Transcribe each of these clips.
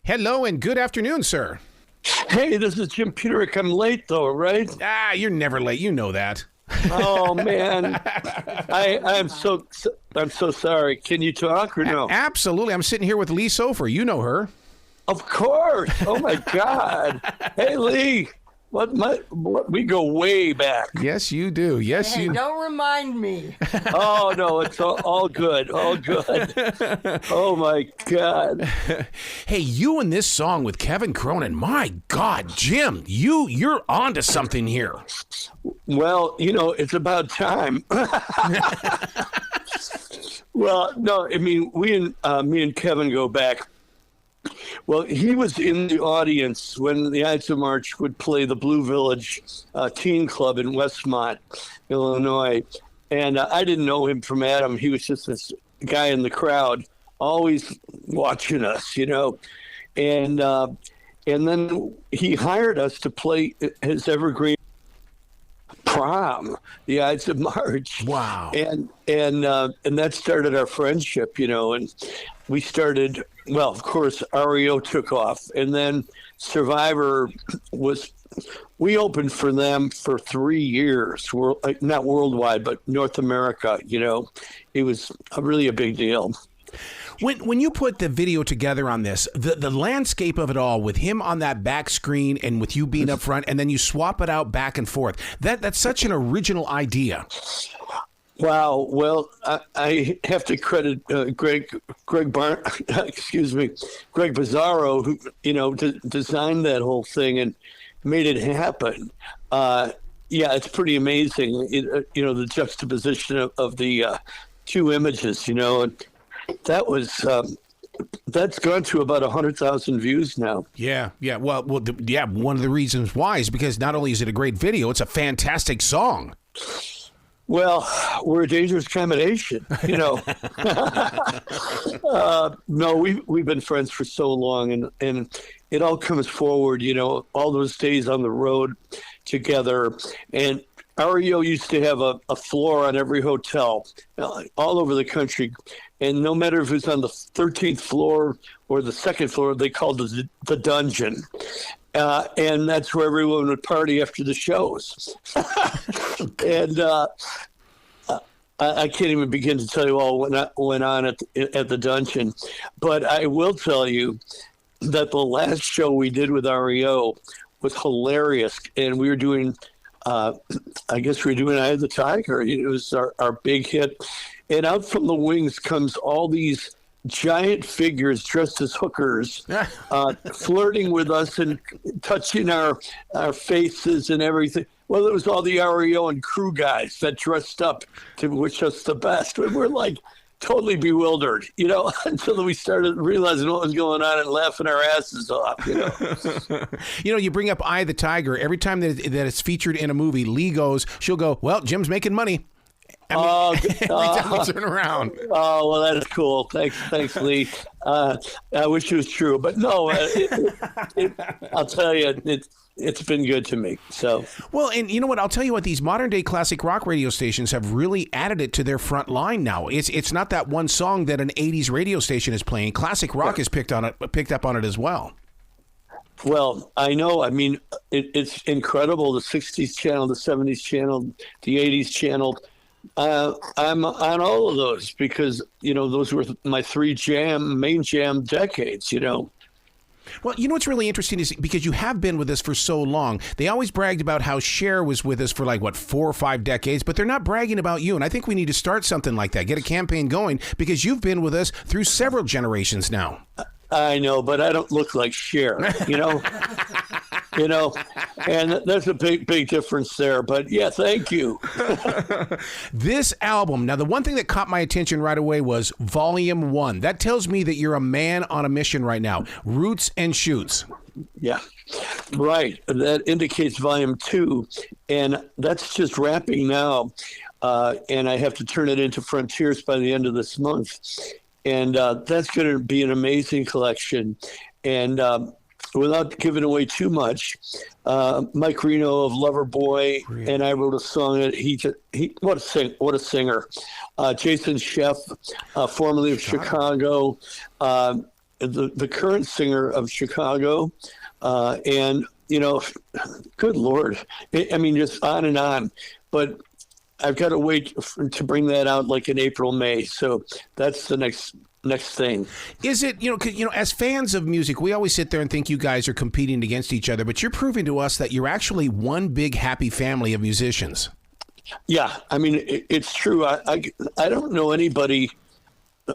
Hello and good afternoon, sir. Hey, this is Jim Peterik. I'm late, though, right? You're never late. You know that. Oh, man. I'm so sorry. Can you talk or no? Absolutely. I'm sitting here with Lee Sofer. You know her. Of course. Oh, my God. Hey, Lee. We go way back. Yes, you do. Yes, hey, you. Don't remind me. Oh, no, it's all good. All good. Oh, my God. Hey, you and this song with Kevin Cronin. My God, Jim, you're onto something here. Well, it's about time. Well, no, I mean, me and Kevin go back. Well, he was in the audience when the Ides of March would play the Blue Village Teen Club in Westmont, Illinois. And I didn't know him from Adam. He was just this guy in the crowd, always watching us, And then he hired us to play his evergreen prom, the Ides of March. Wow. And that started our friendship, and we started. Well, of course, REO took off, and then Survivor we opened for them for 3 years, not worldwide, but North America, It was really a big deal. When you put the video together on this, the landscape of it all, with him on that back screen and with you being up front, and then you swap it out back and forth, that's such an original idea. Wow. Well, I have to credit Greg Bizzarro, who designed that whole thing and made it happen. Yeah, it's pretty amazing. The juxtaposition of the two images. And that's gone to about 100,000 views now. Yeah. Well, one of the reasons why is because not only is it a great video, it's a fantastic song. Well, we're a dangerous combination, No, we've been friends for so long, and it all comes forward, all those days on the road together. And REO used to have a floor on every hotel all over the country. And no matter if it's on the 13th floor or the second floor, they called it the dungeon. And that's where everyone would party after the shows. And I can't even begin to tell you all what went on at the dungeon. But I will tell you that the last show we did with REO was hilarious. And we were doing, I guess we were doing Eye of the Tiger. It was our big hit. And out from the wings comes all these giant figures dressed as hookers, flirting with us and touching our faces and everything. Well, it was all the REO and crew guys that dressed up to wish us the best. And we're like totally bewildered, until we started realizing what was going on and laughing our asses off, You bring up Eye of the Tiger. Every time that it's featured in a movie, she'll go, well, Jim's making money. Every time we turn around. Oh, well, that is cool. Thanks, Lee. I wish it was true, but no. I'll tell you, it's been good to me. So well, and you know what? I'll tell you what. These modern day classic rock radio stations have really added it to their front line now. It's not that one song that an '80s radio station is playing. Classic rock has picked up on it as well. Well, I know. I mean, it's incredible. The '60s channel, the '70s channel, the '80s channel. I'm on all of those because, those were my three main jam decades, Well, what's really interesting is because you have been with us for so long. They always bragged about how Cher was with us for 4 or 5 decades, but they're not bragging about you. And I think we need to start something like that, get a campaign going, because you've been with us through several generations now. I know, but I don't look like Cher, and there's a big difference there. But yeah, thank you. This album, now the one thing that caught my attention right away was Volume 1. That tells me that you're a man on a mission right now. Roots and Shoots. Yeah, right. That indicates Volume 2, and that's just wrapping now. And I have to turn it into Frontiers by the end of this month. And that's going to be an amazing collection. And without giving away too much, Mike Reno of Loverboy and I wrote a song that what a singer. Jason Scheff, formerly of Chicago, the current singer of Chicago, and good Lord, I mean, just on and on. But I've got to wait to bring that out like in April, May. So that's the next thing. Is it, as fans of music, we always sit there and think you guys are competing against each other, but you're proving to us that you're actually one big happy family of musicians. Yeah, I mean, it's true. I don't know anybody.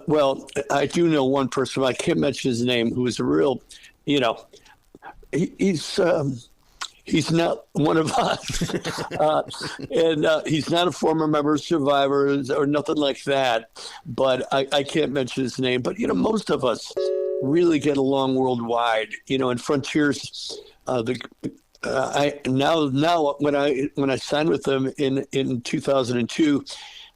Well, I do know one person. I can't mention his name, who is a real, he's not one of us, and he's not a former member of Survivors or nothing like that. But I can't mention his name. But most of us really get along worldwide. And Frontiers, now when I signed with them in 2002.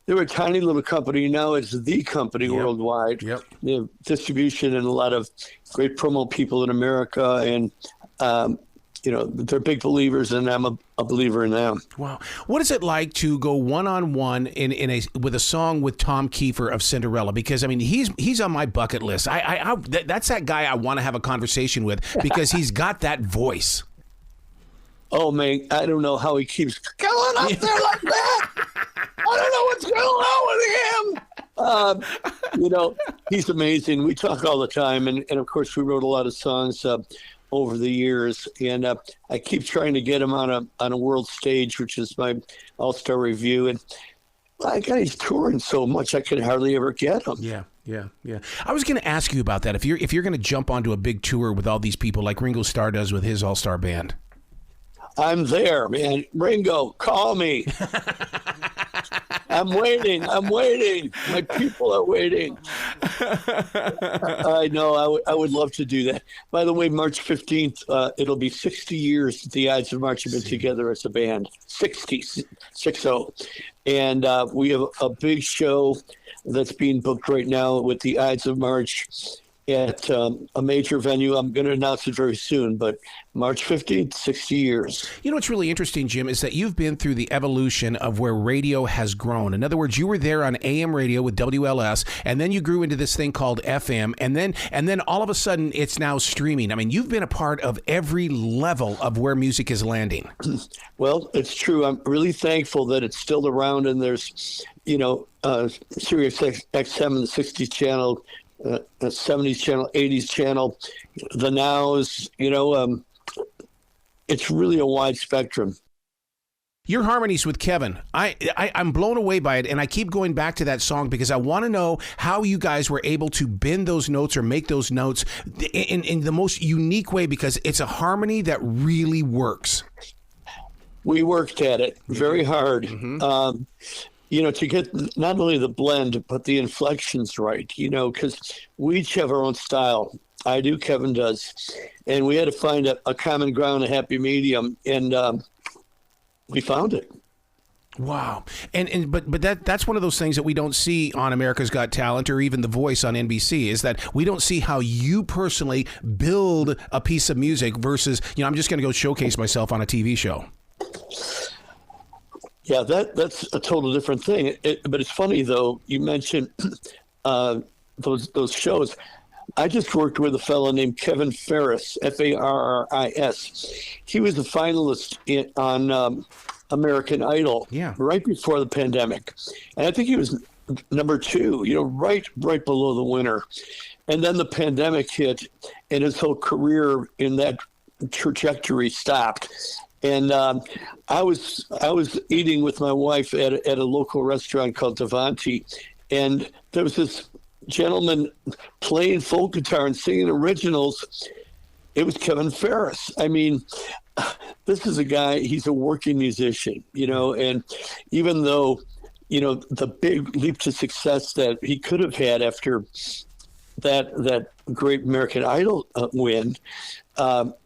They were a tiny little company. Now it's the company worldwide. Yep. They have distribution and a lot of great promo people in America. And, they're big believers, and I'm a believer in them. Wow. What is it like to go one-on-one with a song with Tom Keifer of Cinderella? Because, I mean, he's on my bucket list. That's that guy I want to have a conversation with because he's got that voice. Oh, man, I don't know how he keeps going up there like that. I don't know what's going on with him. He's amazing. We talk all the time. And of course, we wrote a lot of songs over the years. And I keep trying to get him on a world stage, which is my all-star review. And he's touring so much, I can hardly ever get him. Yeah. I was going to ask you about that. If you're going to jump onto a big tour with all these people like Ringo Starr does with his all-star band. I'm there, man. Ringo, call me. I'm waiting. My people are waiting. I know. I would love to do that. By the way, March 15th, it'll be 60 years that the Ides of March have been together as a band. 60. And we have a big show that's being booked right now with the Ides of March at a major venue. I'm going to announce it very soon, but March 15th, 60 years. What's really interesting, Jim, is that you've been through the evolution of where radio has grown. In other words, you were there on AM radio with WLS, and then you grew into this thing called FM, and then all of a sudden it's now streaming. I mean, you've been a part of every level of where music is landing. Well, it's true. I'm really thankful that it's still around, and there's, Sirius XM, the 60s channel, 70s channel, 80s channel, the nows, it's really a wide spectrum. Your harmonies with Kevin, I'm blown away by it, and I keep going back to that song because I want to know how you guys were able to bend those notes or make those notes in the most unique way, because it's a harmony that really works. We worked at it very hard. Mm-hmm. To get not only the blend, but the inflections right, because we each have our own style. I do, Kevin does. And we had to find a common ground, a happy medium, and we found it. Wow. But that's one of those things that we don't see on America's Got Talent or even The Voice on NBC, is that we don't see how you personally build a piece of music versus, I'm just going to go showcase myself on a TV show. Yeah, that's a total different thing. But it's funny, though, you mentioned those shows. I just worked with a fellow named Kevin Ferris, Farris. He was a finalist on American Idol right before the pandemic. And I think he was number 2, right below the winner. And then the pandemic hit, and his whole career in that trajectory stopped. And I was eating with my wife at a local restaurant called Davanti, and there was this gentleman playing folk guitar and singing originals. It was Kevin Ferris. I mean, this is a guy, he's a working musician, and even though, the big leap to success that he could have had after that great American Idol win,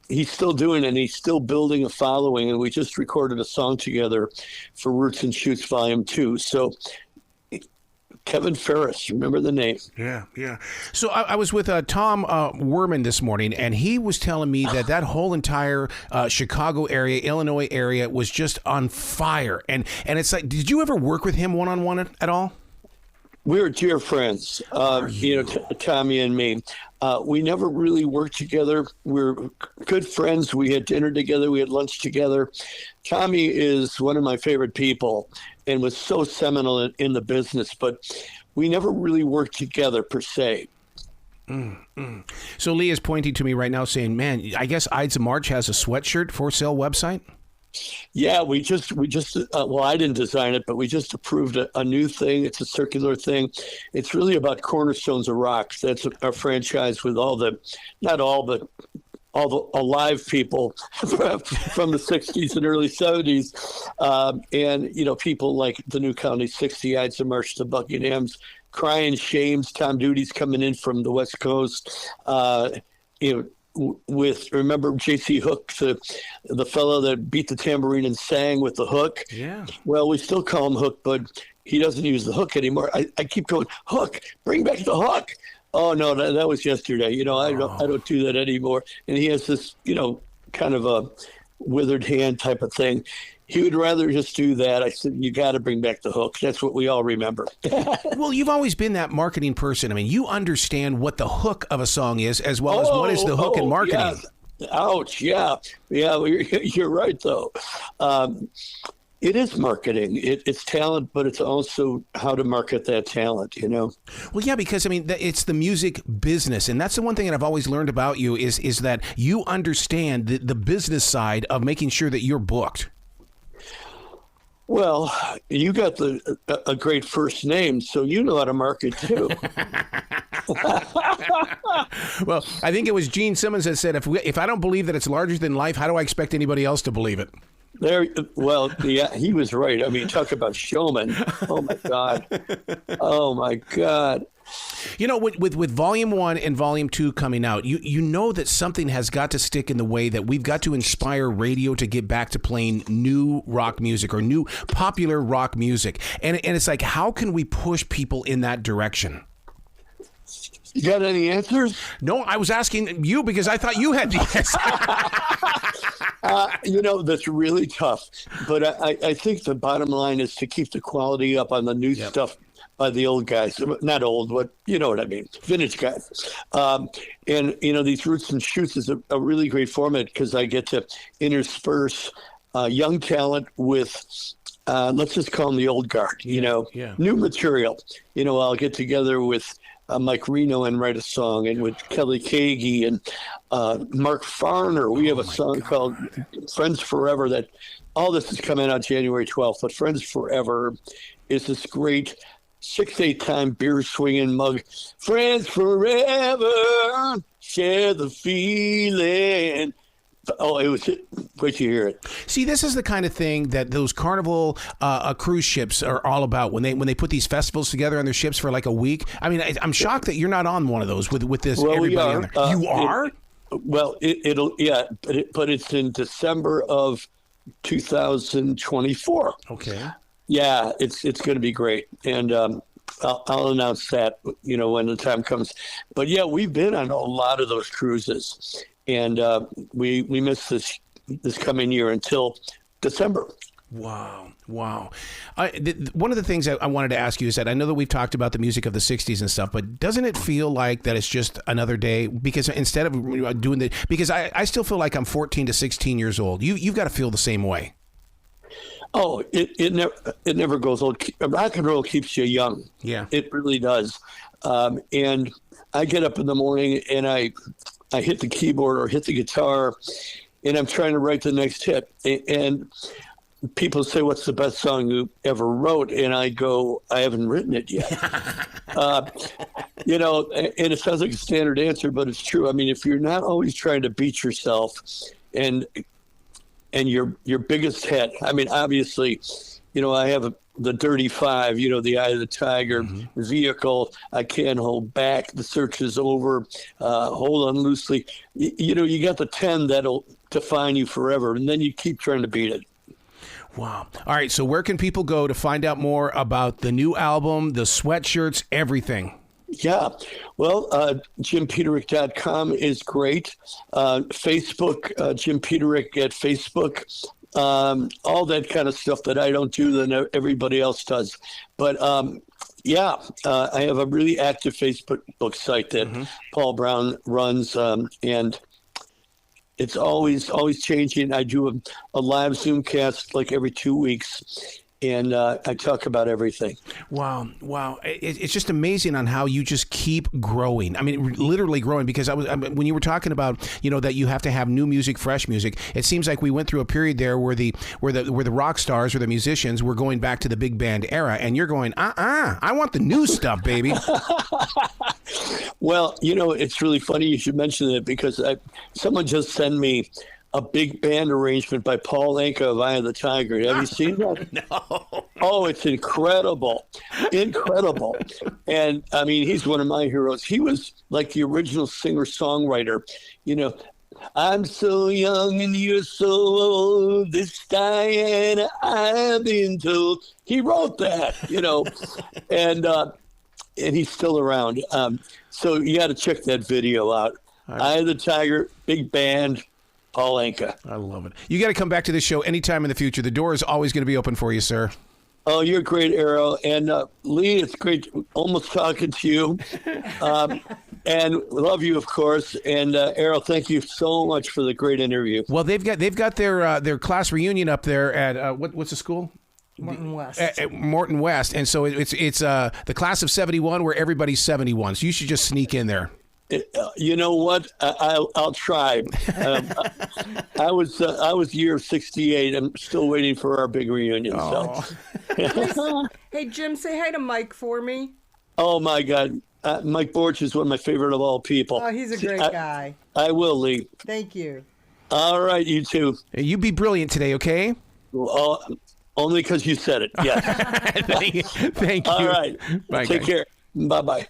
he's still doing it, and he's still building a following. And we just recorded a song together for Roots and Shoots Volume 2. So Kevin Ferris, remember the name? Yeah. So I was with Tom Werman this morning, and he was telling me that whole entire Chicago area, Illinois area was just on fire. And it's like, did you ever work with him one-on-one at all? We're dear friends, Tommy and me. We never really worked together. We're good friends. We had dinner together. We had lunch together. Tommy is one of my favorite people and was so seminal in the business, but we never really worked together per se. So Lee is pointing to me right now saying, man, I guess Ides of March has a sweatshirt for sale website? Yeah, we just well, I didn't design it, but we just approved a new thing. It's a circular thing. It's really about Cornerstones of Rock. That's our franchise with not all the alive people from the 60s and early 70s. And, people like the New County 60, Ides of March, the Buckinghams, Crying Shames, Tom Duty's coming in from the West Coast. Remember J.C. Hook, the fellow that beat the tambourine and sang with the hook? Yeah. Well, we still call him Hook, but he doesn't use the hook anymore. I keep going, Hook, bring back the hook. Oh, no, that was yesterday. I don't do that anymore. And he has this, kind of a withered hand type of thing. He would rather just do that. I said, you got to bring back the hook. That's what we all remember. Well, you've always been that marketing person. I mean, you understand what the hook of a song is as well as what is the hook in marketing. Yeah. Ouch. Yeah. Yeah. You're right, though. It is marketing. It's talent, but it's also how to market that talent, Well, yeah, because, it's the music business. And that's the one thing that I've always learned about you is that you understand the business side of making sure that you're booked. Well, you got a great first name, so you know how to market too. Well, I think it was Gene Simmons that said, if I don't believe that it's larger than life, how do I expect anybody else to believe it? Yeah, he was right. I mean, talk about showman. Oh my God. Oh my God. With Volume 1 and Volume 2 coming out, you know that something has got to stick in the way, that we've got to inspire radio to get back to playing new rock music or new popular rock music. And it's like, how can we push people in that direction? You got any answers? No, I was asking you because I thought you had the answer. That's really tough. But I think the bottom line is to keep the quality up on the new stuff by the old guys. Not old, but you know what I mean. Vintage guys. And these Roots and Shoots is a really great format because I get to intersperse young talent with, let's just call them the old guard, new material. I'll get together with Mike Reno and write a song, and with Kelly Keagy and Mark Farner. We have a song called Friends Forever that all this is coming out January 12th, but Friends Forever is this great 6-8 time beer swinging mug. Friends forever, share the feeling. Oh, it was great to hear it. See, this is the kind of thing that those Carnival cruise ships are all about. When they put these festivals together on their ships for like a week. I mean, I'm shocked that you're not on one of those with this. Well, everybody on there. You are? But it's in December of 2024. Okay. Yeah, it's going to be great, and I'll announce that when the time comes. But yeah, we've been on a lot of those cruises, and we miss this coming year until December. Wow. One of the things I wanted to ask you is that I know that we've talked about the music of the 60s and stuff, but doesn't it feel like that it's just another day? Because instead of doing because I still feel like I'm 14 to 16 years old. You've got to feel the same way. Oh, it never goes old. Rock and roll keeps you young. Yeah, it really does. And I get up in the morning and I hit the keyboard or hit the guitar, and I'm trying to write the next hit. And people say, "What's the best song you ever wrote?" And I go, "I haven't written it yet." And it sounds like a standard answer, but it's true. I mean, if you're not always trying to beat yourself, and your biggest hit. I mean, obviously, I have the Dirty Five, the Eye of the Tiger, Vehicle, I Can't Hold Back, The Search Is Over, Hold On Loosely. You got the 10 that'll define you forever, and then you keep trying to beat it. Wow. All right, so where can people go to find out more about the new album, the sweatshirts, everything? Yeah. Well, JimPeterik.com is great. Facebook, Jim Peterik at Facebook. All that kind of stuff that I don't do that everybody else does. But Yeah, I have a really active Facebook site that Paul Brown runs, and it's always changing. I do a live Zoomcast like every 2 weeks, and I talk about everything. Wow. It's just amazing on how you just keep growing. I mean, literally growing, because when you were talking about, that you have to have new music, fresh music, it seems like we went through a period there where the rock stars or the musicians were going back to the big band era, and you're going, I want the new stuff, baby. Well, it's really funny you should mention it, because someone just sent me a big band arrangement by Paul Anka of Eye of the Tiger. Have you seen that? No. Oh, it's incredible. Incredible. And I mean, he's one of my heroes. He was like the original singer-songwriter. I'm so young and you're so old, this Diana I've been told. He wrote that, and he's still around. So you got to check that video out. Right. Eye of the Tiger, big band, Paul Anka. I love it. You got to come back to this show anytime in the future. The door is always going to be open for you, sir. Oh, you're great, Arrow. And Lee, it's great almost talking to you. And love you, of course. And Arrow, thank you so much for the great interview. Well, they've got their class reunion up there at what's the school? Morton West. At Morton West. And so it's the class of 71 where everybody's 71. So you should just sneak in there. You know what? I'll try. I was year of 68. I'm still waiting for our big reunion. Oh. So. Hey, Jim, say hi to Mike for me. Oh, my God. Mike Borch is one of my favorite of all people. Oh, he's a great guy. I will, Lee. Thank you. All right, you too. You be brilliant today, okay? Well, only because you said it. Yes. Thank you. All right. Bye, Take guys. care. Bye-bye.